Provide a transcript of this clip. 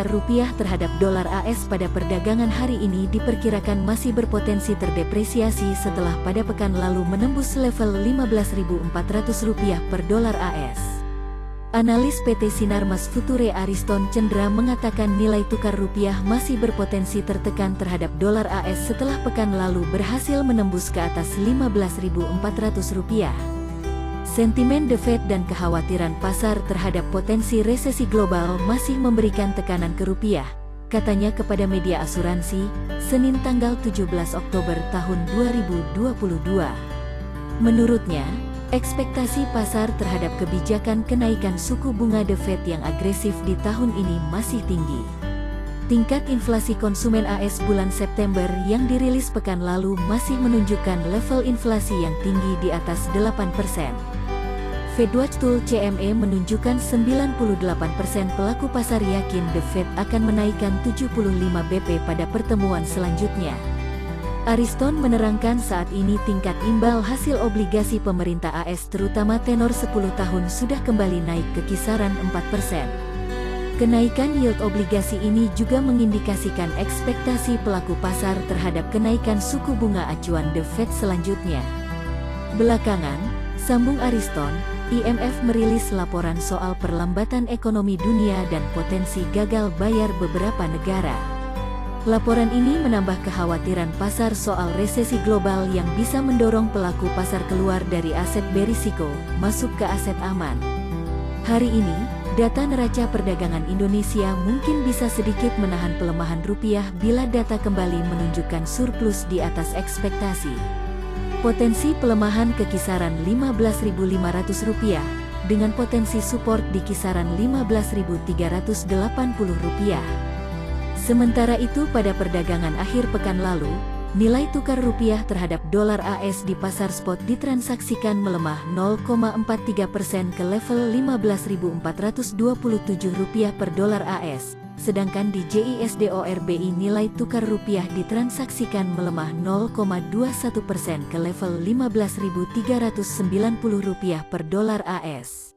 tukar rupiah terhadap dolar AS pada perdagangan hari ini diperkirakan masih berpotensi terdepresiasi setelah pada pekan lalu menembus level Rp15.400 per dolar AS. Analis PT Sinarmas Future Ariston Cendra mengatakan nilai tukar rupiah masih berpotensi tertekan terhadap dolar AS setelah pekan lalu berhasil menembus ke atas Rp15.400. Sentimen The Fed dan kekhawatiran pasar terhadap potensi resesi global masih memberikan tekanan ke rupiah, katanya kepada media asuransi, Senin tanggal 17 Oktober tahun 2022. Menurutnya, ekspektasi pasar terhadap kebijakan kenaikan suku bunga The Fed yang agresif di tahun ini masih tinggi. Tingkat inflasi konsumen AS bulan September yang dirilis pekan lalu masih menunjukkan level inflasi yang tinggi di atas 8%. FedWatch Tool CME menunjukkan 98% pelaku pasar yakin The Fed akan menaikkan 75 BP pada pertemuan selanjutnya. Ariston menerangkan saat ini tingkat imbal hasil obligasi pemerintah AS terutama tenor 10 tahun sudah kembali naik ke kisaran 4%. Kenaikan yield obligasi ini juga mengindikasikan ekspektasi pelaku pasar terhadap kenaikan suku bunga acuan The Fed selanjutnya. Belakangan, sambung Ariston, IMF merilis laporan soal perlambatan ekonomi dunia dan potensi gagal bayar beberapa negara. Laporan ini menambah kekhawatiran pasar soal resesi global yang bisa mendorong pelaku pasar keluar dari aset berisiko, masuk ke aset aman. Hari ini, data neraca perdagangan Indonesia mungkin bisa sedikit menahan pelemahan rupiah bila data kembali menunjukkan surplus di atas ekspektasi. Potensi pelemahan ke kisaran Rp15.500 dengan potensi support di kisaran Rp15.380. Sementara itu pada perdagangan akhir pekan lalu, nilai tukar rupiah terhadap dolar AS di pasar spot ditransaksikan melemah 0,43% ke level Rp15.427 per dolar AS. Sedangkan di JISDORBI nilai tukar rupiah ditransaksikan melemah 0,21% ke level Rp15.390 per dolar AS.